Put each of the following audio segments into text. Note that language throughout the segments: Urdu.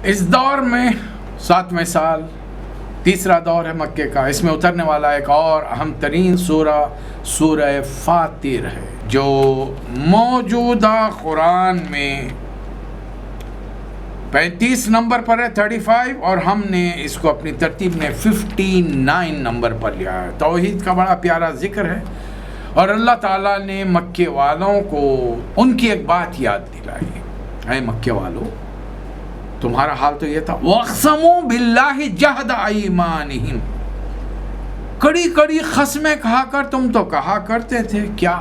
اس دور میں 7ویں سال تیسرا دور ہے مکے کا، اس میں اترنے والا ایک اور اہم ترین سورہ فاطر ہے، جو موجودہ قرآن میں 35 نمبر پر ہے 35، اور ہم نے اس کو اپنی ترتیب میں 59 نمبر پر لیا ہے۔ توحید کا بڑا پیارا ذکر ہے، اور اللہ تعالیٰ نے مکے والوں کو ان کی ایک بات یاد دلائی، اے مکے والوں تمہارا حال تو یہ تھا، وَاقْسَمُوا بِاللَّهِ جَهْدَ أَيْمَانِهِمْ، کڑی کڑی قسمیں کہا کر تم تو کہا کرتے تھے کیا،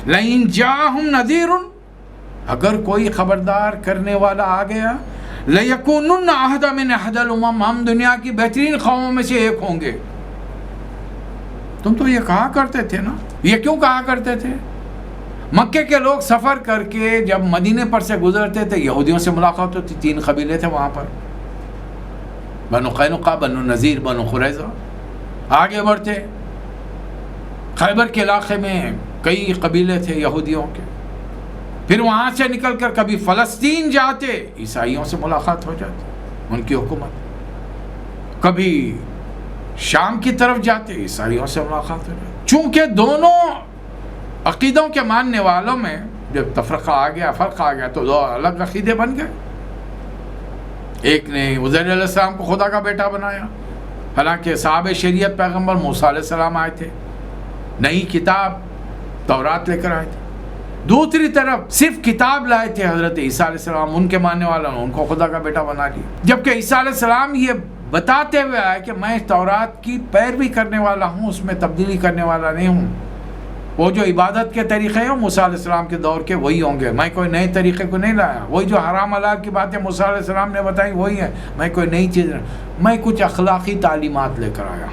لَإِن جَاءَهُمْ نَذِيرٌ، اگر کوئی خبردار کرنے والا آ گیا، لَيَكُونُنَّ أَهْدَىٰ مِنْ أَحْدَى الْأُمَمِ، ہم دنیا کی بہترین قوموں میں سے ایک ہوں گے۔ تم تو یہ کہا کرتے تھے نا، یہ کیوں کہا کرتے تھے؟ مکے کے لوگ سفر کر کے جب مدینے پر سے گزرتے تھے، یہودیوں سے ملاقات ہوتی، 3 قبیلے تھے وہاں پر، بنو قینقاع، بنو نذیر، بنو قریظہ۔ آگے بڑھتے خیبر کے علاقے میں کئی قبیلے تھے یہودیوں کے، پھر وہاں سے نکل کر کبھی فلسطین جاتے، عیسائیوں سے ملاقات ہو جاتی، ان کی حکومت، کبھی شام کی طرف جاتے، عیسائیوں سے ملاقات ہو جاتی۔ چونکہ دونوں عقیدوں کے ماننے والوں میں جب تفرقہ آ گیا، فرق آ گیا، تو 2 الگ عقیدے بن گئے۔ ایک نے عزیر علیہ السلام کو خدا کا بیٹا بنایا، حالانکہ صاحب شریعت پیغمبر موسیٰ علیہ السلام آئے تھے، نئی کتاب تورات لے کر آئے تھے۔ دوسری طرف صرف کتاب لائے تھے حضرت عیسیٰ علیہ السلام، ان کے ماننے والوں نے ان کو خدا کا بیٹا بنا لیا، جبکہ عیسیٰ علیہ السلام یہ بتاتے ہوئے آئے کہ میں تورات کی پیروی کرنے والا ہوں، اس میں تبدیلی کرنے والا نہیں ہوں۔ وہ جو عبادت کے طریقے ہیں موسیٰ علیہ السلام کے دور کے وہی ہوں گے، میں کوئی نئے طریقے کو نہیں لایا، وہی جو حرام حلال کی باتیں موسیٰ علیہ السلام نے بتائی وہی ہے، میں کوئی نئی چیز نہیں، میں کچھ اخلاقی تعلیمات لے کر آیا،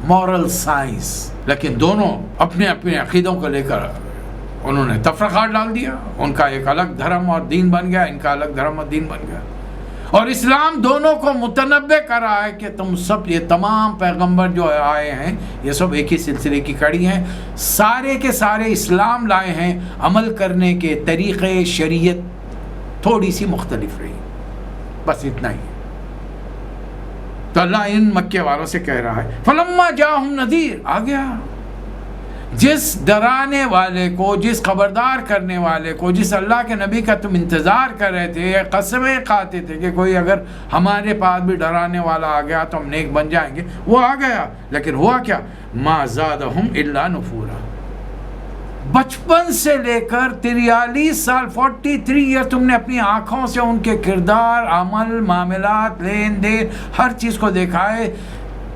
مورل سائنس۔ لیکن دونوں اپنے اپنے عقیدوں کو لے کر انہوں نے تفرقہ ڈال دیا، ان کا ایک الگ دھرم اور دین بن گیا، ان کا الگ دھرم اور دین بن گیا، اور اسلام دونوں کو متنبع کر رہا ہے کہ تم سب، یہ تمام پیغمبر جو آئے ہیں یہ سب ایک ہی سلسلے کی کڑی ہیں، سارے کے سارے اسلام لائے ہیں، عمل کرنے کے طریقے شریعت تھوڑی سی مختلف رہی، بس اتنا ہی ہے۔ تو اللہ ان مکے والوں سے کہہ رہا ہے فَلَمَّا جَاءَهُمْ نَذِيرٌ، آ گیا جس ڈرانے والے کو، جس خبردار کرنے والے کو، جس اللہ کے نبی کا تم انتظار کر رہے تھے، قسمیں کھاتے تھے کہ کوئی اگر ہمارے پاس بھی ڈرانے والا آ گیا تو ہم نیک بن جائیں گے، وہ آ گیا، لیکن ہوا کیا؟ مَا زَادَهُمْ إِلَّا نُفُورًا، بچپن سے لے کر 43 سال 43 ایئر تم نے اپنی آنکھوں سے ان کے کردار، عمل، معاملات، لین دین، ہر چیز کو دیکھا ہے،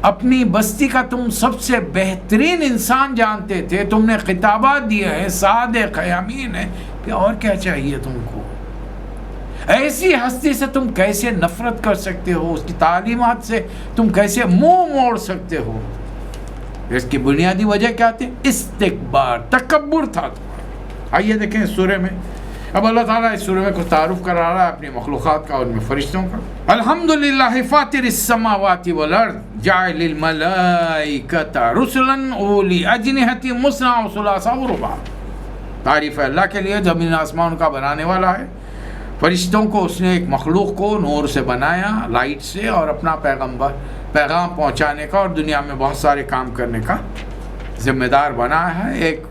اپنی بستی کا تم سب سے بہترین انسان جانتے تھے، تم نے خطابات دیے ہیں، صادق ہے، امین ہے، کہ اور کیا چاہیے تم کو؟ ایسی ہستی سے تم کیسے نفرت کر سکتے ہو؟ اس کی تعلیمات سے تم کیسے منہ موڑ سکتے ہو؟ اس کی بنیادی وجہ کیا تھی؟ استکبار، تکبر تھا تمہارا۔ آئیے دیکھیں اس سورہ میں، اب اللہ تعالیٰ اس سورہ میں کچھ تعارف کرا رہا ہے اپنی مخلوقات کا اور ان میں فرشتوں کا۔ الحمدللہ فاطر السماوات والارض جاعل الملائکۃ رسلا اولی اجنحۃ مثنی وثلاث ورباع، تعریف ہے اللہ کے لیے زمین آسمان کا بنانے والا ہے، فرشتوں کو اس نے ایک مخلوق کو نور سے بنایا، لائٹ سے، اور اپنا پیغام پہنچانے کا اور دنیا میں بہت سارے کام کرنے کا ذمہ دار بنایا ہے، ایک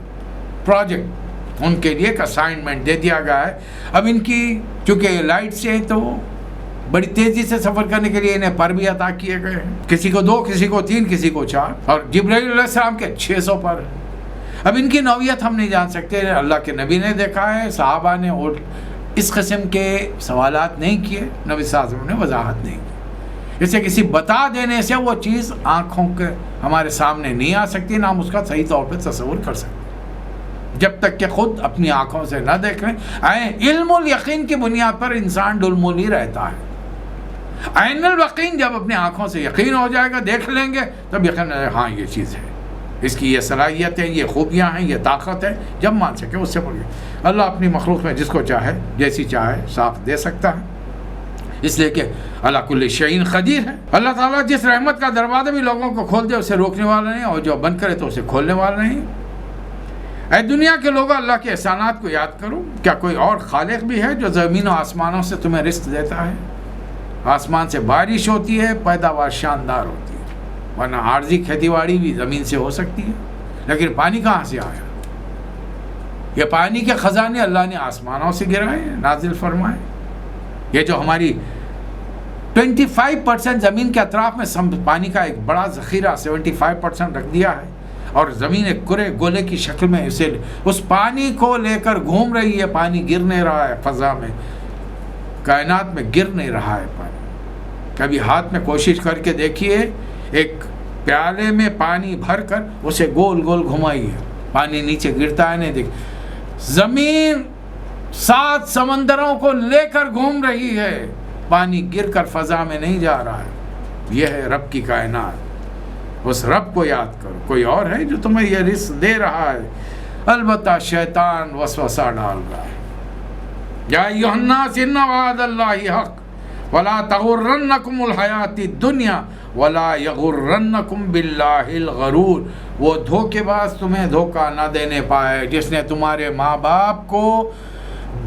پروجیکٹ ان کے لیے ایک اسائنمنٹ دے دیا گیا ہے۔ اب ان کی چونکہ لائٹ سے ہے تو بڑی تیزی سے سفر کرنے کے لیے انہیں پر بھی عطا کیے گئے ہیں، کسی کو 2، کسی کو 3، کسی کو 4، اور جبرائیل علیہ السلام کے 600 پر۔ اب ان کی نوعیت ہم نہیں جان سکتے، اللہ کے نبی نے دیکھا ہے، صحابہ نے اور اس قسم کے سوالات نہیں کیے، نبی صلی اللہ علیہ وسلم نے وضاحت نہیں کی، اسے کسی بتا دینے سے وہ چیز آنکھوں کے ہمارے سامنے نہیں آ سکتی، نہ ہم اس کا صحیح طور پہ تصور کر سکتے جب تک کہ خود اپنی آنکھوں سے نہ دیکھ لیں۔ علم الیقین کی بنیاد پر انسان ڈلمولی رہتا ہے، عین الیقین جب اپنی آنکھوں سے یقین ہو جائے گا، دیکھ لیں گے، تب یقین ہے ہاں یہ چیز ہے، اس کی یہ صلاحیت ہے، یہ خوبیاں ہیں، یہ طاقت ہے، جب مان سکے اس سے بڑھ گئی۔ اللہ اپنی مخلوق میں جس کو چاہے جیسی چاہے ساخت دے سکتا ہے، اس لیے کہ اللہ کل شیء قدیر ہے۔ اللہ تعالیٰ جس رحمت کا دروازہ بھی لوگوں کو کھول دے اسے روکنے والا نہیں، اور جو بند کرے تو اسے کھولنے والا نہیں۔ اے دنیا کے لوگوں، اللہ کے احسانات کو یاد کرو، کیا کوئی اور خالق بھی ہے جو زمین و آسمانوں سے تمہیں رزق دیتا ہے؟ آسمان سے بارش ہوتی ہے، پیداوار شاندار ہوتی ہے، ورنہ عارضی کھیتی باڑی بھی زمین سے ہو سکتی ہے، لیکن پانی کہاں سے آیا؟ یہ پانی کے خزانے اللہ نے آسمانوں سے گرائے، نازل فرمائے۔ یہ جو ہماری 25% زمین کے اطراف میں پانی کا ایک بڑا ذخیرہ 75% رکھ دیا ہے، اور زمین ایک کرے گولے کی شکل میں اسے اس پانی کو لے کر گھوم رہی ہے، پانی گر نہیں رہا ہے فضا میں، کائنات میں گر نہیں رہا ہے پانی۔ کبھی ہاتھ میں کوشش کر کے دیکھیے، ایک پیالے میں پانی بھر کر اسے گول گول گھمائیے، پانی نیچے گرتا ہے نہیں دیکھ۔ زمین 7 سمندروں کو لے کر گھوم رہی ہے، پانی گر کر فضا میں نہیں جا رہا ہے۔ یہ ہے رب کی کائنات، اس رب کو یاد کرو۔ کوئی اور ہے جو تمہیں یہ رزق دے رہا ہے؟ البتہ شیطان وسوسہ ڈال رہا ہے۔ یا ایھا الناس ان وعد اللہ حق ولا تغرنکم الحیات الدنیا ولا یغرنکم باللہ الغرور۔ وہ دھوکے باز تمہیں دھوکہ نہ دینے پائے جس نے تمہارے ماں باپ کو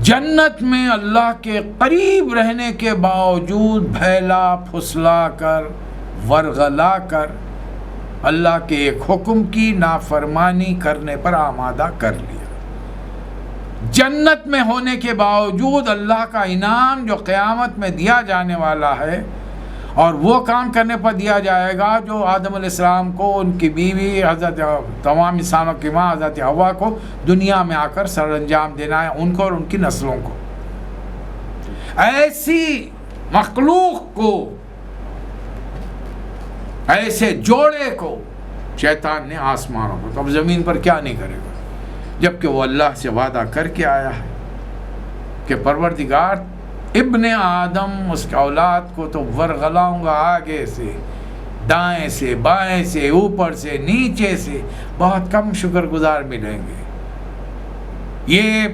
جنت میں اللہ کے قریب رہنے کے باوجود بھیلا پھسلا کر ورغلا کر اللہ کے ایک حکم کی نافرمانی کرنے پر آمادہ کر لیا۔ جنت میں ہونے کے باوجود اللہ کا انعام جو قیامت میں دیا جانے والا ہے، اور وہ کام کرنے پر دیا جائے گا جو آدم علیہ السلام کو، ان کی بیوی حضرت، تمام انسانوں کی ماں حضرت حوا کو دنیا میں آ کر سر انجام دینا ہے، ان کو اور ان کی نسلوں کو۔ ایسی مخلوق کو، ایسے جوڑے کو شیطان نے آسمانوں پر، تو اب زمین پر کیا نہیں کرے گا، جبکہ وہ اللہ سے وعدہ کر کے آیا ہے کہ پروردگار ابن آدم، اس کے اولاد کو تو ورغلاؤں گا، آگے سے، دائیں سے، بائیں سے، اوپر سے، نیچے سے، بہت کم شکر گزار ملیں گے۔ یہ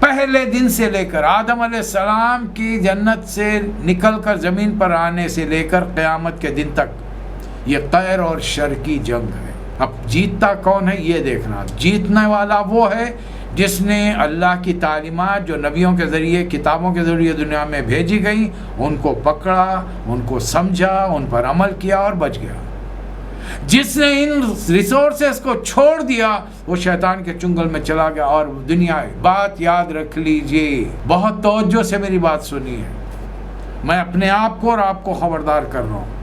پہلے دن سے لے کر آدم علیہ السلام کی جنت سے نکل کر زمین پر آنے سے لے کر قیامت کے دن تک یہ خیر اور شر کی جنگ ہے۔ اب جیتتا کون ہے یہ دیکھنا۔ جیتنے والا وہ ہے جس نے اللہ کی تعلیمات جو نبیوں کے ذریعے، کتابوں کے ذریعے دنیا میں بھیجی گئیں، ان کو پکڑا، ان کو سمجھا، ان پر عمل کیا اور بچ گیا۔ جس نے ان ریسورسز کو چھوڑ دیا وہ شیطان کے چنگل میں چلا گیا اور دنیا۔ بات یاد رکھ لیجئے، بہت توجہ سے میری بات سنیے، میں اپنے آپ کو اور آپ کو خبردار کر رہا ہوں۔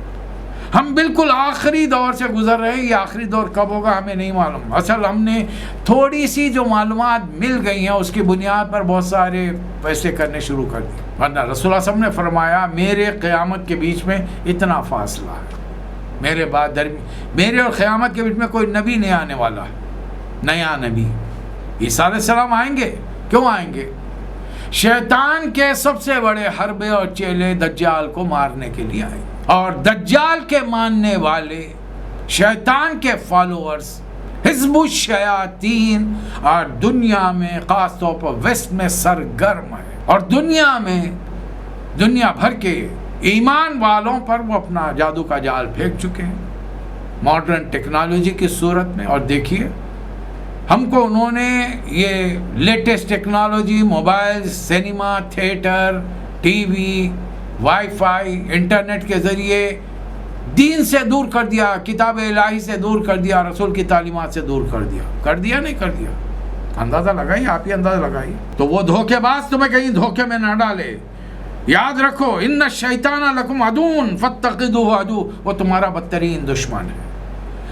ہم بالکل آخری دور سے گزر رہے ہیں، یہ آخری دور کب ہوگا ہمیں نہیں معلوم۔ اصل ہم نے تھوڑی سی جو معلومات مل گئی ہیں اس کی بنیاد پر بہت سارے فیصلے کرنے شروع کر دیے، ورنہ رسول اللہ صلی اللہ علیہ وسلم نے فرمایا میرے قیامت کے بیچ میں اتنا فاصلہ ہے، میرے بعد میرے اور قیامت کے بیچ میں کوئی نبی نہیں آنے والا ہے، نیا نبی۔ عیسیٰ علیہ السلام آئیں گے، کیوں آئیں گے؟ شیطان کے سب سے بڑے حربے اور چیلے دجال کو مارنے کے لیے آئے، اور دجال کے ماننے والے، شیطان کے فالوورز، حزب الشیاطین، اور دنیا میں خاص طور پر ویسٹ میں سرگرم ہے، اور دنیا بھر کے ایمان والوں پر وہ اپنا جادو کا جال پھینک چکے ہیں ماڈرن ٹیکنالوجی کی صورت میں۔ اور دیکھیے ہم کو انہوں نے یہ latest technology, mobile, cinema, theatre, T V, wi fi, internet کے ذریعے دین سے دور کر دیا، کتاب الہی سے دور کر دیا، رسول کی تعلیمات سے دور کر دیا نہیں کر دیا؟ اندازہ لگائیے، آپ ہی اندازہ لگائیے۔ تو وہ دھوکے باز تمہیں کہیں دھوکے میں نہ ڈالے۔ یاد رکھو ان الشیطان لکم عدو فاتخذوہ عدو، وہ تمہارا بدترین دشمن ہے،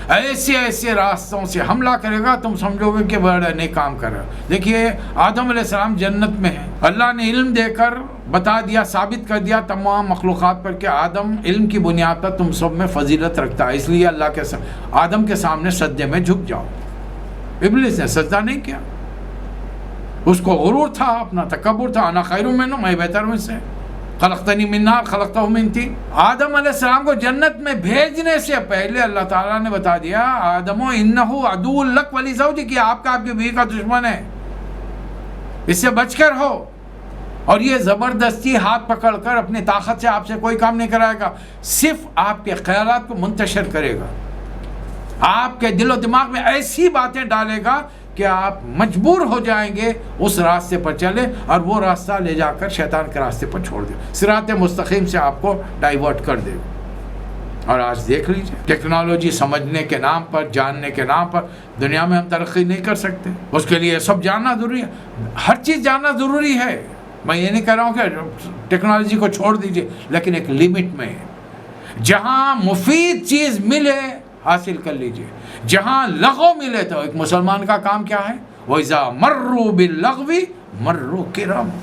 ایسے راستوں سے حملہ کرے گا تم سمجھو گے کہ بڑا نیک کام کر رہا ہے۔ دیکھیے آدم علیہ السلام جنت میں ہیں، اللہ نے علم دے کر بتا دیا، ثابت کر دیا تمام مخلوقات پر کہ آدم علم کی بنیاد پر تم سب میں فضیلت رکھتا ہے، اس لیے اللہ کے آدم کے سامنے سجدے میں جھک جاؤ۔ ابلیس نے سجدہ نہیں کیا، اس کو غرور تھا، اپنا تکبر تھا، انا خیر منہ، میں بہتر ہوں اس سے، خلقتنی من نار خلقتہ من طین۔ آدم علیہ السلام کو جنت میں بھیجنے سے پہلے اللہ تعالیٰ نے بتا دیا آدمو انہ عدو لک ولزوجک، کہ آپ کی بیوی کا دشمن ہے، اس سے بچ کر ہو۔ اور یہ زبردستی ہاتھ پکڑ کر اپنی طاقت سے آپ سے کوئی کام نہیں کرائے گا، صرف آپ کے خیالات کو منتشر کرے گا، آپ کے دل و دماغ میں ایسی باتیں ڈالے گا کہ آپ مجبور ہو جائیں گے اس راستے پر چلیں اور وہ راستہ لے جا کر شیطان کے راستے پر چھوڑ دے، صراط مستقیم سے آپ کو ڈائیورٹ کر دے گا۔ اور آج دیکھ لیجئے، ٹیکنالوجی سمجھنے کے نام پر، جاننے کے نام پر دنیا میں ہم ترقی نہیں کر سکتے۔ اس کے لیے سب جاننا ضروری ہے، ہر چیز جاننا ضروری ہے۔ میں یہ نہیں کہہ رہا ہوں کہ ٹیکنالوجی کو چھوڑ دیجئے، لیکن ایک لمٹ میں، جہاں مفید چیز ملے حاصل کر لیجئے، جہاں لغو ملے تو ایک مسلمان کا کام کیا ہے؟ وَإِذَا مَرُّوا بِاللَّغْوِ مَرُّوا كِرَامًا۔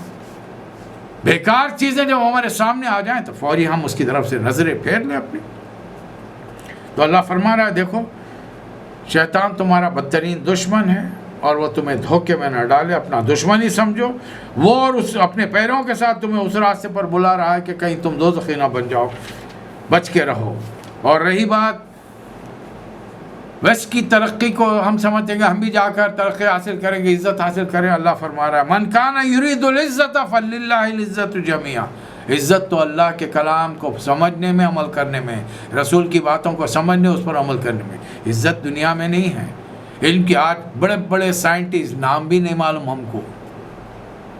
بیکار چیزیں جب ہمارے سامنے آ جائیں تو فوری ہم اس کی طرف سے نظریں پھیر لیں اپنی۔ تو اللہ فرما رہا ہے دیکھو، شیطان تمہارا بدترین دشمن ہے اور وہ تمہیں دھوکے میں نہ ڈالے، اپنا دشمن ہی سمجھو۔ وہ اور اس اپنے پیروں کے ساتھ تمہیں اس راستے پر بلا رہا ہے کہ کہیں تم دوزخی نہ بن جاؤ، بچ کے رہو۔ اور رہی بات ویسٹ کی ترقی کو، ہم سمجھتے ہیں کہ ہم بھی جا کر ترقی حاصل کریں گے، عزت حاصل کریں۔ اللہ فرما رہا ہے من کان یرید العزت فللہ العزت جمیعا۔ عزت تو اللہ کے کلام کو سمجھنے میں، عمل کرنے میں، رسول کی باتوں کو سمجھنے، اس پر عمل کرنے میں۔ عزت دنیا میں نہیں ہے۔ علم کی آج بڑے بڑے سائنٹسٹ، نام بھی نہیں معلوم ہم کو۔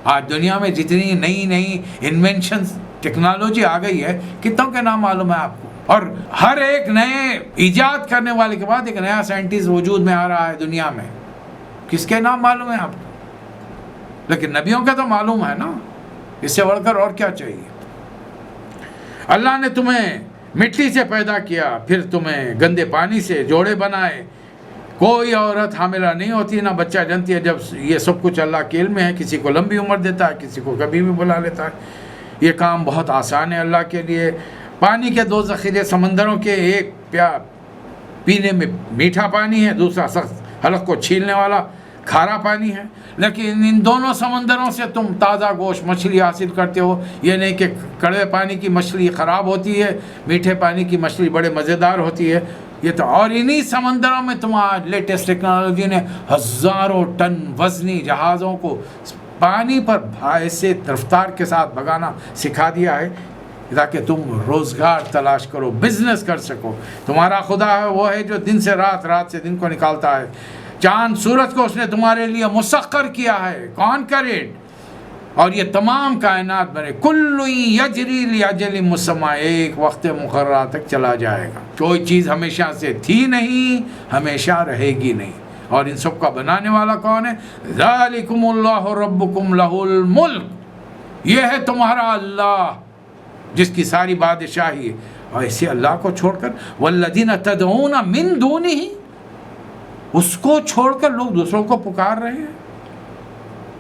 آج دنیا میں جتنی نئی نئی انوینشنز، ٹیکنالوجی آ گئی ہے، کتنوں کے نام معلوم ہے آپ کو؟ اور ہر ایک نئے ایجاد کرنے والے کے بعد ایک نیا سائنٹسٹ وجود میں آ رہا ہے دنیا میں، کس کے نام معلوم ہے آپ کو؟ لیکن نبیوں کا تو معلوم ہے نا، اس سے بڑھ کر اور کیا چاہیے؟ اللہ نے تمہیں مٹی سے پیدا کیا، پھر تمہیں گندے پانی سے جوڑے بنائے۔ کوئی عورت حاملہ نہیں ہوتی، نہ بچہ جنتی ہے، جب یہ سب کچھ اللہ کے علم میں ہے۔ کسی کو لمبی عمر دیتا ہے، کسی کو کبھی بھی بلا لیتا ہے۔ یہ کام بہت آسان ہے اللہ کے لیے۔ پانی کے دو ذخیرے سمندروں کے، ایک پینے میں میٹھا پانی ہے، دوسرا سخت حلق کو چھیلنے والا کھارا پانی ہے۔ لیکن ان دونوں سمندروں سے تم تازہ گوشت مچھلی حاصل کرتے ہو۔ یہ نہیں کہ کڑوے پانی کی مچھلی خراب ہوتی ہے، میٹھے پانی کی مچھلی بڑے مزیدار ہوتی ہے۔ یہ تو اور انہی سمندروں میں تم آج لیٹسٹ ٹیکنالوجی نے ہزاروں ٹن وزنی جہازوں کو پانی پر ایسے رفتار کے ساتھ بھگانا سکھا دیا ہے تاکہ تم روزگار تلاش کرو، بزنس کر سکو۔ تمہارا خدا ہے، وہ ہے جو دن سے رات، رات سے دن کو نکالتا ہے۔ چاند سورج کو اس نے تمہارے لیے مسخر کیا ہے، کون کرے؟ اور یہ تمام کائنات بنے، کل یجری لاجل مسمى، ایک وقت مقررہ تک چلا جائے گا۔ کوئی چیز ہمیشہ سے تھی نہیں، ہمیشہ رہے گی نہیں۔ اور ان سب کا بنانے والا کون ہے؟ ذالکم اللہ ربکم لہ الملک، یہ ہے تمہارا اللہ جس کی ساری بادشاہی ہے۔ اور ایسے اللہ کو چھوڑ کر والذین تدعون من دونہ، اس کو چھوڑ کر لوگ دوسروں کو پکار رہے ہیں،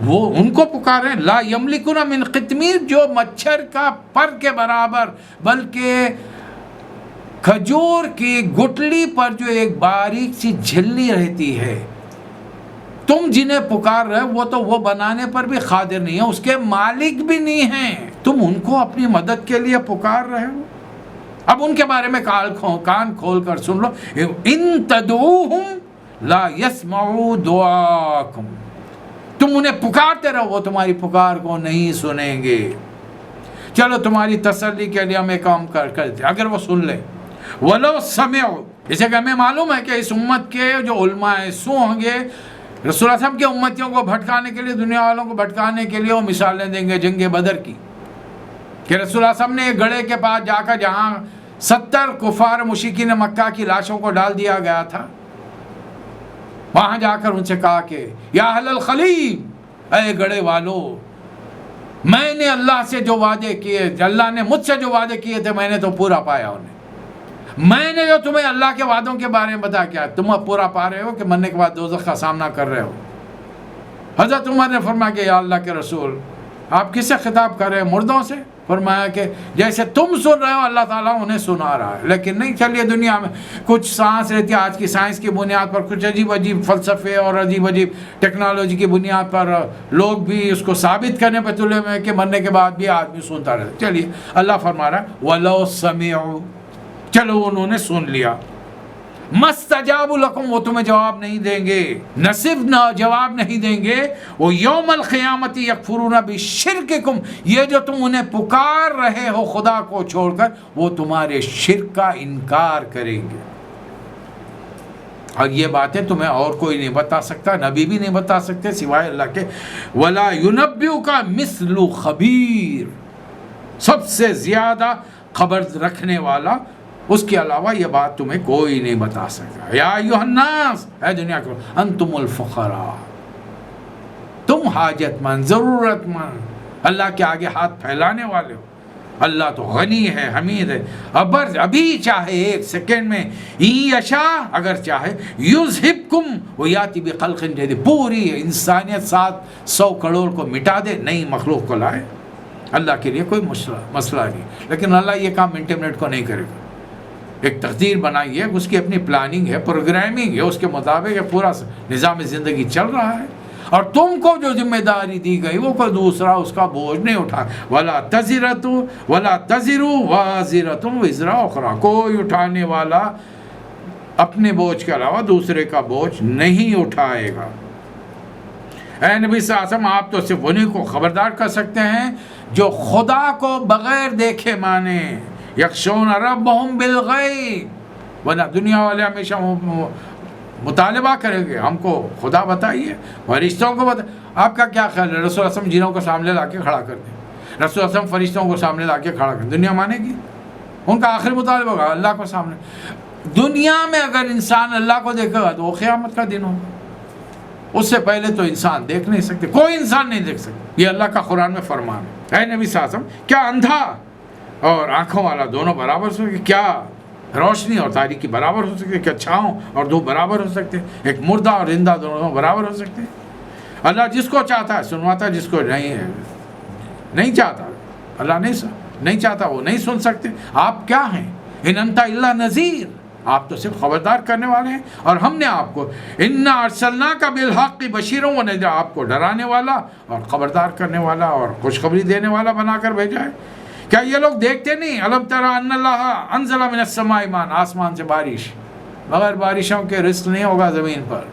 وہ ان کو پکار رہے ہیں۔ لا یملکون من قطمیر، جو مچھر کا پر کے برابر، بلکہ کھجور کی گٹلی پر جو ایک باریک سی جھلی رہتی ہے، تم جنہیں پکار رہے ہو وہ تو وہ بنانے پر بھی قادر نہیں ہے، اس کے مالک بھی نہیں ہیں، تم ان کو اپنی مدد کے لیے پکار رہے ہو۔ اب ان کے بارے میں کان کھول کر سن لو، ان تدعوہم لا یسمعوا دعاکم، تم انہیں پکارتے رہو، وہ تمہاری پکار کو نہیں سنیں گے۔ چلو تمہاری تسلی کے لیے ہم ایک کام کرتے، اگر وہ سن لیں، وَلَوْ سَمِعُوا، اسے کہ ہمیں معلوم ہے کہ اس امت کے جو علماء سو ہوں گے، رسول اللہ صلی اللہ علیہ وسلم کے امتیوں کو بھٹکانے کے لیے، دنیا والوں کو بھٹکانے کے لیے وہ مثالیں دیں گے جنگ بدر کی، کہ رسول اللہ صلی اللہ علیہ وسلم نے ایک گڑھے کے پاس جا کر، جہاں 70 کفار مشرکین مکہ کی لاشوں کو ڈال دیا گیا تھا، وہاں جا کر ان سے کہا کہ یا اہل الخلیل، اے گڑھے والو، میں نے اللہ سے جو وعدے کیے، اللہ نے مجھ سے جو وعدے کیے تھے، میں نے تو پورا پایا انہیں۔ میں نے جو تمہیں اللہ کے وعدوں کے بارے میں بتا کیا، تم اب پورا پا رہے ہو کہ مرنے کے بعد دوزخ کا سامنا کر رہے ہو۔ حضرت عمر نے فرمایا کہ یا اللہ کے رسول، آپ کس سے خطاب کر رہے ہیں؟ مردوں سے؟ فرمایا کہ جیسے تم سن رہے ہو اللہ تعالیٰ انہیں سنا رہا ہے، لیکن نہیں، چلیے دنیا میں کچھ سائنس رہتی ہے، آج کی سائنس کی بنیاد پر کچھ عجیب عجیب فلسفے اور عجیب عجیب ٹیکنالوجی کی بنیاد پر لوگ بھی اس کو ثابت کرنے پہ تلے ہوئے ہیں کہ مرنے کے بعد بھی آدمی سنتا رہتا۔ چلیے اللہ فرما رہا ہے وَلَوْ سَمِعُوا، چلو انہوں نے سن لیا، مَسْتَجَابُوا لَكُمْ، وہ تمہیں جواب نہیں دیں گے، نہ صرف نہ جواب نہیں دیں گے، وہ یوم القیامت یکفرون بشرککم، یہ جو تم انہیں پکار رہے ہو خدا کو چھوڑ کر، وہ تمہارے شرک کا انکار کریں گے۔ اور یہ باتیں تمہیں اور کوئی نہیں بتا سکتا، نبی بھی نہیں بتا سکتے سوائے اللہ کے. ولا ينبئك مثل خبیر، سب سے زیادہ خبر رکھنے والا اس کے علاوہ یہ بات تمہیں کوئی نہیں بتا سکتا. یا ایھا الناس، اے دنیا کے انتم الفقراء، تم حاجت مند، ضرورت مند، اللہ کے آگے ہاتھ پھیلانے والے ہو. اللہ تو غنی ہے، حمید ہے. ابھی چاہے ایک سیکنڈ میں یشا، اگر چاہے یذہبکم ویاتی بخلق جدید، پوری انسانیت 700 کروڑ کو مٹا دے، نئی مخلوق کو لائے. اللہ کے لیے کوئی مسئلہ نہیں. لیکن اللہ یہ کام منٹ منٹ کو نہیں کرے گا. ایک تقدیر بنائی ہے، اس کی اپنی پلاننگ ہے، پروگرامنگ ہے، اس کے مطابق یہ پورا نظام زندگی چل رہا ہے. اور تم کو جو ذمہ داری دی گئی وہ کوئی دوسرا اس کا بوجھ نہیں اٹھا. ولا تزر وازرۃ وزر اخری، کوئی اٹھانے والا اپنے بوجھ کے علاوہ دوسرے کا بوجھ نہیں اٹھائے گا. اے نبی صلی اللہ علیہ وسلم، آپ تو صرف انہیں کو خبردار کر سکتے ہیں جو خدا کو بغیر دیکھے مانے. یخشون ربهم بالغیب، ورنہ دنیا والے ہمیشہ مطالبہ کریں گے ہم کو خدا بتائیے، فرشتوں کو بتائیے. آپ کا کیا خیال ہے رسول اللہ صلی اللہ علیہ وسلم جنوں کو سامنے لا کے کھڑا کر دیں، رسول اللہ صلی اللہ علیہ وسلم فرشتوں کو سامنے لا کے کھڑا کر دیں، دنیا مانے گی؟ ان کا آخری مطالبہ ہوگا اللہ کو سامنے. دنیا میں اگر انسان اللہ کو دیکھے گا تو وہ قیامت کا دن ہوگا. اس سے پہلے تو انسان دیکھ نہیں سکتے، کوئی انسان نہیں دیکھ سکتا. یہ اللہ کا قرآن میں فرمان ہے. اے نبی صلی اللہ علیہ وسلم، کیا اندھا اور آنکھوں والا دونوں برابر ہو سکتے؟ کیا روشنی اور تاریکی برابر ہو سکتے؟ کیا چھاؤں اور دھوپ برابر ہو سکتے؟ ایک مردہ اور زندہ دونوں برابر ہو سکتے؟ اللہ جس کو چاہتا ہے سنواتا ہے، جس کو نہیں چاہتا اللہ نہیں چاہتا وہ نہیں سن سکتے. آپ کیا ہیں؟ ان انت الا نذیر، آپ تو صرف خبردار کرنے والے ہیں. اور ہم نے آپ کو انا ارسلناک بالحق بشیرا ونذیرا، آپ کو ڈرانے والا اور خبردار کرنے والا اور خوشخبری دینے والا بنا کر بھیجا ہے. کیا یہ لوگ دیکھتے نہیں؟ الم تری ان اللہ انزل من السماء ماء، آسمان سے بارش، بغیر بارشوں کے رزق نہیں ہوگا زمین پر.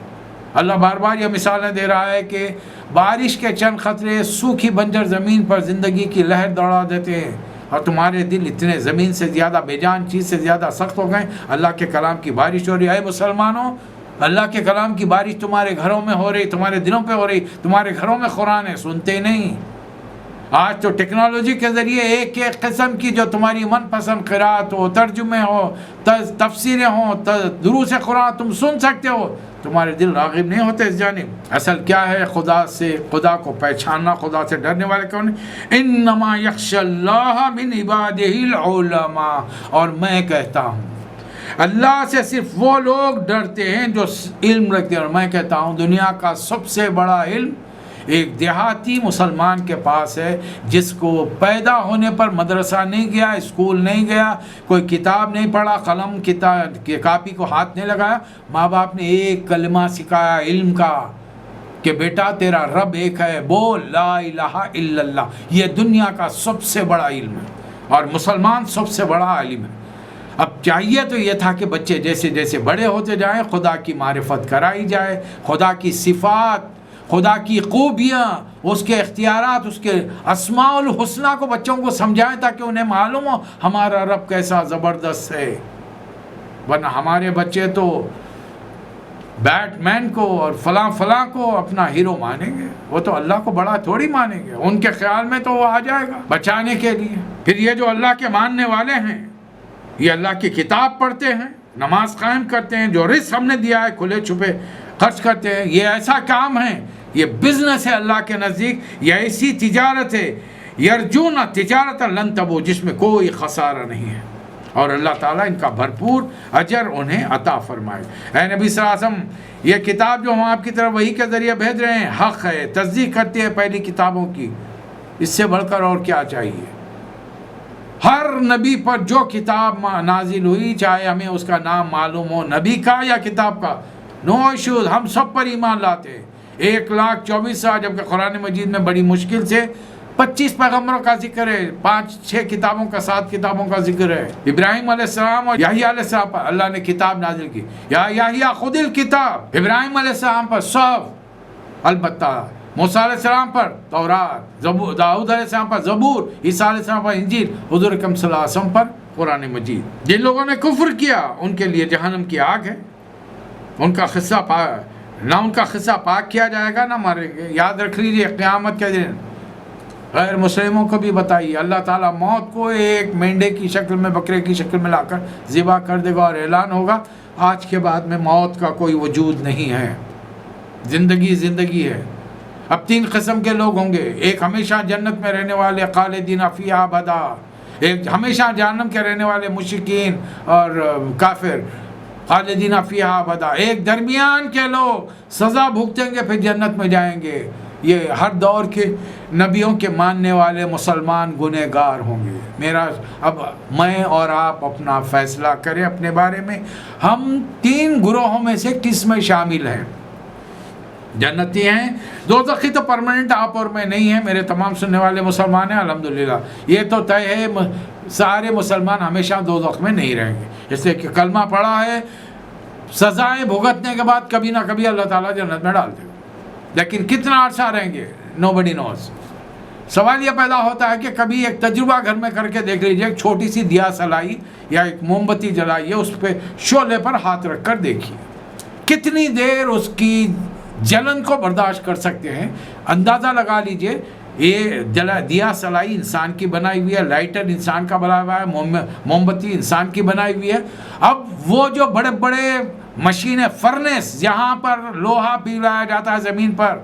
اللہ بار بار یہ مثالیں دے رہا ہے کہ بارش کے چند قطرے سوکھی بنجر زمین پر زندگی کی لہر دوڑا دیتے ہیں، اور تمہارے دل اتنے زمین سے زیادہ بے جان چیز سے زیادہ سخت ہو گئے. اللہ کے کلام کی بارش ہو رہی ہے. اے مسلمانوں، اللہ کے کلام کی بارش تمہارے گھروں میں ہو رہی، تمہارے دلوں پہ ہو رہی. تمہارے گھروں میں قرآن ہے، سنتے نہیں. آج تو ٹیکنالوجی کے ذریعے ایک ایک قسم کی جو تمہاری من پسند قرات ہو، ترجمے ہو، تفسیریں ہوں، دروس قرآن تم سن سکتے ہو. تمہارے دل راغب نہیں ہوتے اس جانب. اصل کیا ہے؟ خدا کو پہچاننا، خدا سے ڈرنے والے کون ہیں؟ انما یخشی اللہ من عبادہ العلماء. اور میں کہتا ہوں اللہ سے صرف وہ لوگ ڈرتے ہیں جو علم رکھتے ہیں. اور میں کہتا ہوں دنیا کا سب سے بڑا علم ایک دیہاتی مسلمان کے پاس ہے، جس کو پیدا ہونے پر مدرسہ نہیں گیا، اسکول نہیں گیا، کوئی کتاب نہیں پڑھا، قلم کاپی کو ہاتھ نہیں لگایا. ماں باپ نے ایک کلمہ سکھایا علم کا کہ بیٹا تیرا رب ایک ہے، بول لا الہ الا اللہ. یہ دنیا کا سب سے بڑا علم ہے، اور مسلمان سب سے بڑا عالم ہے. اب چاہیے تو یہ تھا کہ بچے جیسے جیسے بڑے ہوتے جائیں خدا کی معرفت کرائی جائے، خدا کی صفات، خدا کی خوبیاں، اس کے اختیارات، اس کے اسماء الحسنہ کو بچوں کو سمجھائیں تاکہ انہیں معلوم ہو ہمارا رب کیسا زبردست ہے. ورنہ ہمارے بچے تو بیٹ مین کو اور فلاں کو اپنا ہیرو مانیں گے، وہ تو اللہ کو بڑا تھوڑی مانیں گے. ان کے خیال میں تو وہ آ جائے گا بچانے کے لیے. پھر یہ جو اللہ کے ماننے والے ہیں، یہ اللہ کی کتاب پڑھتے ہیں، نماز قائم کرتے ہیں، جو رزق ہم نے دیا ہے کھلے چھپے خرچ کرتے ہیں. یہ ایسا کام ہے، یہ بزنس ہے اللہ کے نزدیک، یہ ایسی تجارت ہے، یرجون تجارت لن تبور، جس میں کوئی خسارہ نہیں ہے، اور اللہ تعالیٰ ان کا بھرپور اجر انہیں عطا فرمائے. اے نبی صلی اللہ علیہ وسلم، یہ کتاب جو ہم آپ کی طرف وحی کے ذریعے بھیج رہے ہیں حق ہے، تصدیق کرتی ہے پہلی کتابوں کی. اس سے بڑھ کر اور کیا چاہیے؟ ہر نبی پر جو کتاب نازل ہوئی، چاہے ہمیں اس کا نام معلوم ہو نبی کا یا کتاب کا، نو ایشوز، ہم سب پر ایمان لاتے ہیں. 1,24,000، جبکہ قرآن مجید میں بڑی مشکل سے 25 پیغمبروں کا ذکر ہے، 5-6 کتابوں کا، 7 کتابوں کا ذکر ہے. ابراہیم علیہ السلام اور یحییٰ علیہ السلام پر اللہ نے کتاب نازل کی. یا یحییٰ خذ الکتاب، ابراہیم علیہ السلام پر صحف، البتہ موسیٰ علیہ السلام پر تورات، داؤد علیہ السلام پر زبور، عیسیٰ علیہ السلام پر انجیل، حضور اکرم صلی اللہ علیہ وسلم پر قرآن مجید. جن لوگوں نے کفر کیا ان کے لیے جہنم کی آگ ہے. ان کا قصہ نہ ان کا قصہ پاک کیا جائے گا نہ مریں گے. یاد رکھ لیجئے قیامت کے دن غیر مسلموں کو بھی بتائیے اللہ تعالیٰ موت کو ایک مینڈے کی شکل میں بکرے کی شکل میں لا کر ذبح کر دے گا اور اعلان ہوگا آج کے بعد میں موت کا کوئی وجود نہیں ہے, زندگی ہے. اب 3 قسم کے لوگ ہوں گے. ایک ہمیشہ جنت میں رہنے والے خالدین فیہا ابدا, ایک ہمیشہ جہنم کے رہنے والے مشرکین اور کافر خالدین فیہا ابدا. ایک درمیان کے لوگ سزا بھگتیں گے پھر جنت میں جائیں گے. یہ ہر دور کے نبیوں کے ماننے والے مسلمان گنہگار ہوں گے. اب میں اور آپ اپنا فیصلہ کریں اپنے بارے میں, ہم 3 گروہوں میں سے کس میں شامل ہیں. جنتی ہیں, دوزخی تو پرماننٹ آپ اور میں نہیں ہیں, میرے تمام سننے والے مسلمان ہیں الحمدللہ. یہ تو طے ہے سارے مسلمان ہمیشہ دوزخ میں نہیں رہیں گے, اس لیے کہ کلمہ پڑھا ہے, سزائیں بھگتنے کے بعد کبھی نہ کبھی اللہ تعالیٰ جنت میں ڈال دے گا. لیکن کتنا عرصہ رہیں گے nobody knows. سوال یہ پیدا ہوتا ہے کہ کبھی ایک تجربہ گھر میں کر کے دیکھ لیجئے, ایک چھوٹی سی دیا سلائی یا ایک موم بتی جلائیے, اس پہ شعلے پر ہاتھ رکھ کر دیکھیے کتنی دیر اس کی جلن کو برداشت کر سکتے ہیں. اندازہ لگا لیجئے, یہ دیا سلائی انسان کی بنائی ہوئی ہے, لائٹر انسان کا بنا ہوا ہے, موم بتی انسان کی بنائی ہوئی ہے. اب وہ جو بڑے بڑے مشینیں فرنس جہاں پر لوہا پگھلایا جاتا ہے زمین پر,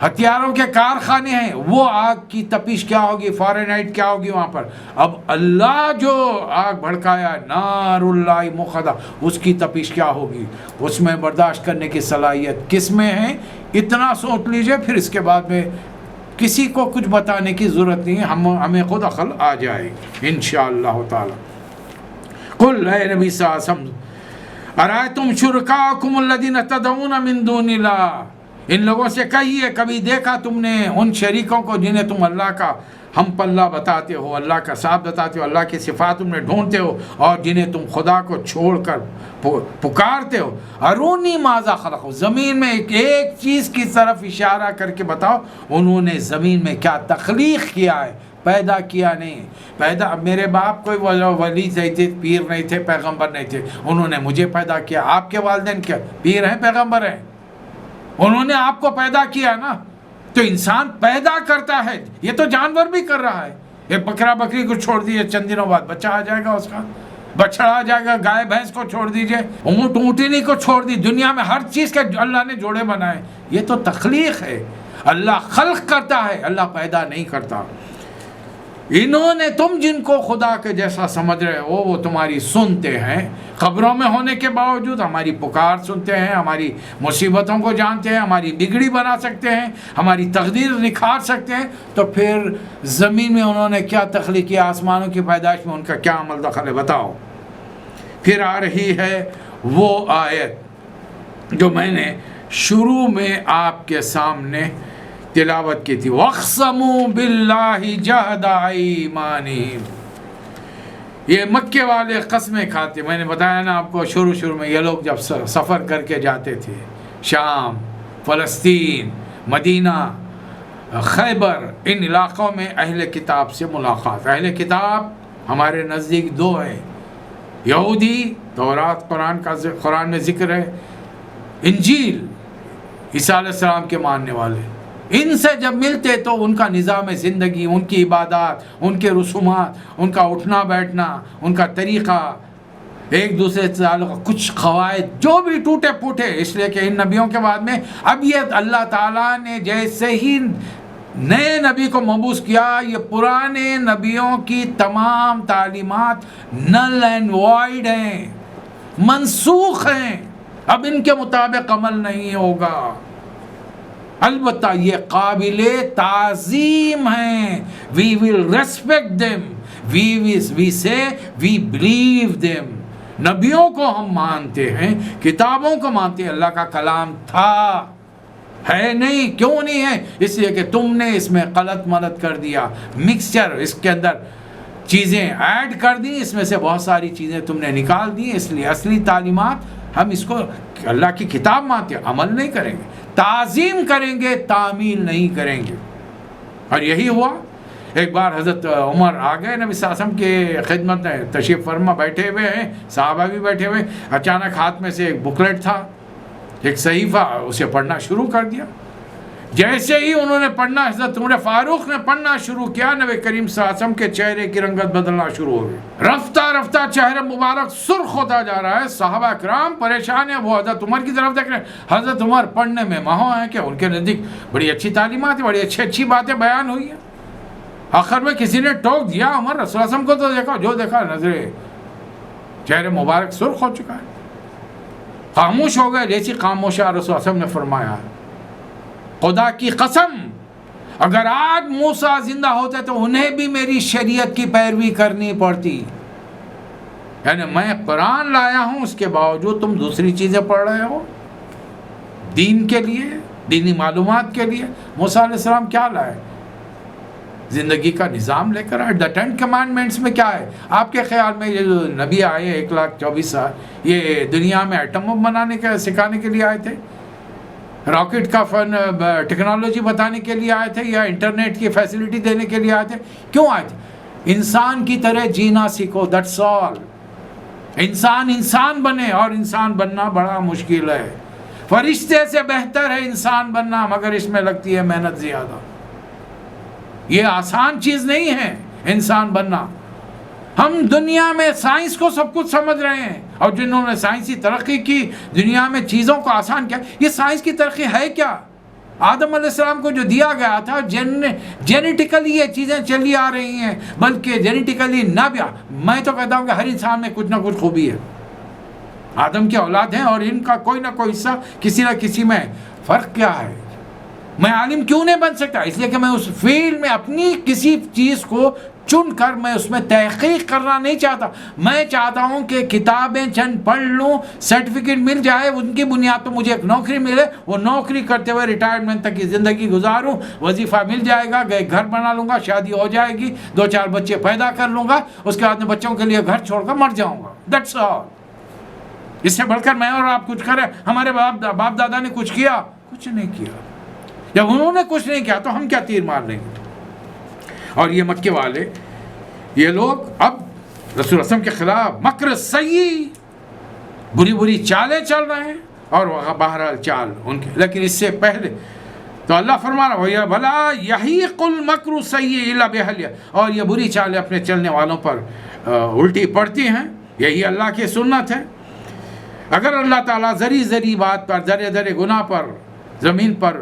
ہتھیاروں کے کارخانے ہیں, وہ آگ کی تپش کیا ہوگی, فارنہائٹ کیا ہوگی وہاں پر. اب اللہ جو آگ بھڑکایا نار اللہ مقدہ, اس کی تپش کیا ہوگی, اس میں برداشت کرنے کی صلاحیت کس میں ہے. اتنا سوچ لیجئے, پھر اس کے بعد میں کسی کو کچھ بتانے کی ضرورت نہیں ہے, ہمیں خود عقل آ جائے گی انشاءاللہ تعالی. قل اے نبی صلی اللہ علیہ وسلم ارائیتم شرکاکم الذین تدعون من دون اللہ, ان لوگوں سے کہیے کبھی دیکھا تم نے ان شریکوں کو جنہیں تم اللہ کا ہم پلہ بتاتے ہو, اللہ کا ساتھ بتاتے ہو, اللہ کی صفات تم نے ڈھونڈتے ہو, اور جنہیں تم خدا کو چھوڑ کر پکارتے ہو. ارونی ماذا خلقوا, زمین میں ایک چیز کی طرف اشارہ کر کے بتاؤ انہوں نے زمین میں کیا تخلیق کیا ہے, پیدا کیا نہیں. پیدا میرے باپ کوئی ولی نہیں تھے, پیر نہیں تھے, پیغمبر نہیں تھے, انہوں نے مجھے پیدا کیا. آپ کے والدین کیا پیر ہیں, پیغمبر ہیں, انہوں نے آپ کو پیدا کیا نا. تو انسان پیدا کرتا ہے, یہ تو جانور بھی کر رہا ہے. ایک بکرا بکری کو چھوڑ دیجیے, چند دنوں بعد بچہ آ جائے گا, اس کا بچڑا آ جائے گا. گائے بھینس کو چھوڑ دیجیے, اونٹ اونٹنی کو چھوڑ دی, دنیا میں ہر چیز کے اللہ نے جوڑے بنائے. یہ تو تخلیق ہے, اللہ خلق کرتا ہے, اللہ پیدا نہیں کرتا. انہوں نے تم جن کو خدا کے جیسا سمجھ رہے ہو وہ تمہاری سنتے ہیں, قبروں میں ہونے کے باوجود ہماری پکار سنتے ہیں, ہماری مصیبتوں کو جانتے ہیں, ہماری بگڑی بنا سکتے ہیں, ہماری تقدیر نکھار سکتے ہیں. تو پھر زمین میں انہوں نے کیا تخلیق کیا, آسمانوں کی پیدائش میں ان کا کیا عمل دخل ہے, بتاؤ. پھر آ رہی ہے وہ آیت جو میں نے شروع میں آپ کے سامنے تلاوت کی تھی, وَاقْسَمُوا بِاللَّهِ جَهْدَ أَيْمَانِهِمْ. یہ مکے والے قسمیں کھاتے. میں نے بتایا نا آپ کو شروع میں, یہ لوگ جب سفر کر کے جاتے تھے شام, فلسطین, مدینہ, خیبر, ان علاقوں میں اہل کتاب سے ملاقات. اہل کتاب ہمارے نزدیک 2 ہیں, یہودی, تورات قرآن میں ذکر ہے, انجیل عیسیٰ علیہ السلام کے ماننے والے. ان سے جب ملتے تو ان کا نظام زندگی, ان کی عبادات, ان کے رسومات, ان کا اٹھنا بیٹھنا, ان کا طریقہ, ایک دوسرے سے تعلق, کچھ قواعد جو بھی ٹوٹے پھوٹے. اس لیے کہ ان نبیوں کے بعد میں اب یہ اللہ تعالیٰ نے جیسے ہی نئے نبی کو مبعوث کیا, یہ پرانے نبیوں کی تمام تعلیمات نل اینڈ وائڈ ہیں, منسوخ ہیں, اب ان کے مطابق عمل نہیں ہوگا. البتہ یہ قابل تعظیم ہیں. We will respect them. We say we believe them. نبیوں کو ہم مانتے ہیں, کتابوں کو مانتے ہیں. اللہ کا کلام تھا, ہے نہیں. کیوں نہیں ہے؟ اس لیے کہ تم نے اس میں غلط ملت کر دیا, مکسچر, اس کے اندر چیزیں ایڈ کر دی, اس میں سے بہت ساری چیزیں تم نے نکال دی. اس لیے اصلی تعلیمات ہم اس کو اللہ کی کتاب مانتے ہیں, عمل نہیں کریں گے, تعظیم کریں گے, تعمیل نہیں کریں گے. اور یہی ہوا. ایک بار حضرت عمر آ گئے نبی صلی اللہ علیہ وسلم کے خدمت میں، تشریف فرما بیٹھے ہوئے ہیں، صحابہ بھی بیٹھے ہوئے، اچانک ہاتھ میں سے ایک بکلیٹ تھا، ایک صحیفہ، اسے پڑھنا شروع کر دیا۔ جیسے ہی انہوں نے پڑھنا، حضرت عمر فاروق نے پڑھنا شروع کیا، نبی کریم صلی اللہ علیہ وسلم کے چہرے کی رنگت بدلنا شروع ہو گئی، رفتہ رفتہ چہرہ مبارک سرخ ہوتا جا رہا ہے۔ صحابہ کرام پریشان ہیں، وہ حضرت عمر کی طرف دیکھ رہے ہیں۔ حضرت عمر پڑھنے میں ماہر ہیں کہ ان کے نزدیک بڑی اچھی تعلیمات ہیں، بڑی اچھی باتیں بیان ہوئی ہیں۔ آخر میں کسی نے ٹوک دیا، عمر رسول اللہ علیہ وسلم کو تو دیکھا، جو دیکھا نظریں چہرے مبارک سرخ ہو چکا ہے، خاموش ہو گئے۔ جیسی خاموشی رسول اللہ علیہ وسلم نے فرمایا، خدا کی قسم اگر آج موسیٰ زندہ ہوتے تو انہیں بھی میری شریعت کی پیروی کرنی پڑتی، یعنی میں قرآن لایا ہوں، اس کے باوجود تم دوسری چیزیں پڑھ رہے ہو دین کے لیے، دینی معلومات کے لیے۔ موسیٰ علیہ السلام کیا لائے؟ زندگی کا نظام لے کر آئے۔ دا 10 کمانڈمنٹس میں کیا ہے؟ آپ کے خیال میں یہ جو نبی آئے 1,24,000، یہ دنیا میں ایٹم بم بنانے کے سکھانے کے لیے آئے تھے، راکٹ کا فن ٹیکنالوجی بتانے کے لیے آئے تھے، یا انٹرنیٹ کی فیسلٹی دینے کے لیے آئے تھے؟ کیوں آئے تھے؟ انسان کی طرح جینا سیکھو، دیٹس آل۔ انسان بنے، اور انسان بننا بڑا مشکل ہے، فرشتے سے بہتر ہے انسان بننا، مگر اس میں لگتی ہے محنت زیادہ۔ یہ آسان چیز نہیں ہے انسان بننا۔ ہم دنیا میں سائنس کو سب کچھ سمجھ رہے ہیں، اور جنہوں نے سائنسی ترقی کی، دنیا میں چیزوں کو آسان کیا، یہ سائنس کی ترقی ہے کیا؟ آدم علیہ السلام کو جو دیا گیا تھا، جینیٹیکلی یہ چیزیں چلی آ رہی ہیں، بلکہ جینیٹیکلی نہ بھی، میں تو کہتا ہوں کہ ہر انسان میں کچھ نہ کچھ خوبی ہے۔ آدم کی اولاد ہیں، اور ان کا کوئی نہ کوئی حصہ کسی نہ کسی میں۔ فرق کیا ہے؟ میں عالم کیوں نہیں بن سکتا؟ اس لیے کہ میں اس فیلڈ میں اپنی کسی چیز کو چن کر میں اس میں تحقیق کرنا نہیں چاہتا۔ میں چاہتا ہوں کہ کتابیں چند پڑھ لوں، سرٹیفکیٹ مل جائے، ان کی بنیاد پر مجھے ایک نوکری ملے، وہ نوکری کرتے ہوئے ریٹائرمنٹ تک کی زندگی گزاروں، وظیفہ مل جائے گا، گھر بنا لوں گا، شادی ہو جائے گی، 2-4 بچے پیدا کر لوں گا، اس کے بعد میں بچوں کے لیے گھر چھوڑ کر مر جاؤں گا۔ That's all. اس سے بڑھ کر میں اور آپ کچھ کریں؟ ہمارے باپ دادا نے کچھ کیا؟ کچھ نہیں کیا۔ جب انہوں نے کچھ نہیں کیا تو ہم کیا تیر مار لیں گے؟ اور یہ مکے والے، یہ لوگ اب رسول اللہ صلی اللہ علیہ وسلم کے خلاف مکر سیئی، بری چالیں چل رہے ہیں، اور بہرحال چال ان کے، لیکن اس سے پہلے تو اللہ فرما رہا ہے بھلا یحیق المکر السیئ الا بأہلہ، اور یہ بری چالیں اپنے چلنے والوں پر الٹی پڑتی ہیں، یہی اللہ کی سنت ہے۔ اگر اللہ تعالیٰ ذری بات پر، ذرے گناہ پر زمین پر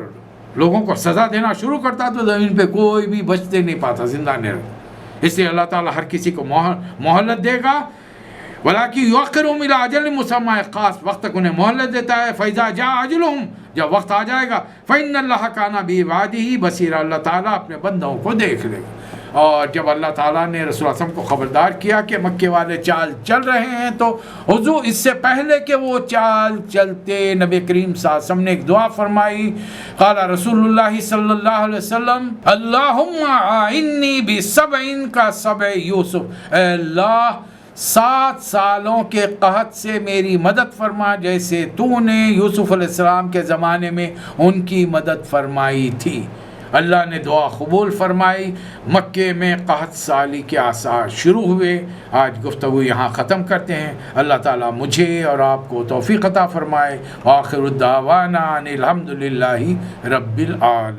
لوگوں کو سزا دینا شروع کرتا تو زمین پہ کوئی بھی بچتے نہیں پاتا، زندہ نہیں رہتا۔ اس لیے اللہ تعالیٰ ہر کسی کو مہلت دے گا، وَلَٰكِنْ يُؤَخِّرُهُمْ إِلَىٰ أَجَلٍ مُّسَمًّى، خاص وقت تک انہیں مہلت دیتا ہے۔ فَإِذَا جَاءَ أَجَلُهُمْ، جب وقت آ جائے گا، فَإِنَّ اللَّهَ كَانَ بِعِبَادِهِ بَصِيرًا، اللہ تعالیٰ اپنے بندوں کو دیکھ لے گا۔ اور جب اللہ تعالیٰ نے رسول اللہ صلی اللہ علیہ وسلم کو خبردار کیا کہ مکے والے چال چل رہے ہیں، تو حضور اس سے پہلے کہ وہ چال چلتے، نبی کریم صلی اللہ علیہ وسلم نے ایک دعا فرمائی، قال رسول اللہ صلی اللہ علیہ وسلم اللہم اعنی بسبع کسبع یوسف، اے اللہ 7 سالوں کے قحط سے میری مدد فرما، جیسے تو نے یوسف علیہ السلام کے زمانے میں ان کی مدد فرمائی تھی۔ اللہ نے دعا قبول فرمائی، مکے میں قحط سالی کے آثار شروع ہوئے۔ آج گفتگو یہاں ختم کرتے ہیں۔ اللہ تعالیٰ مجھے اور آپ کو توفیق عطا فرمائے۔ آخر الدعوانا ان الحمدللہ رب العالمین۔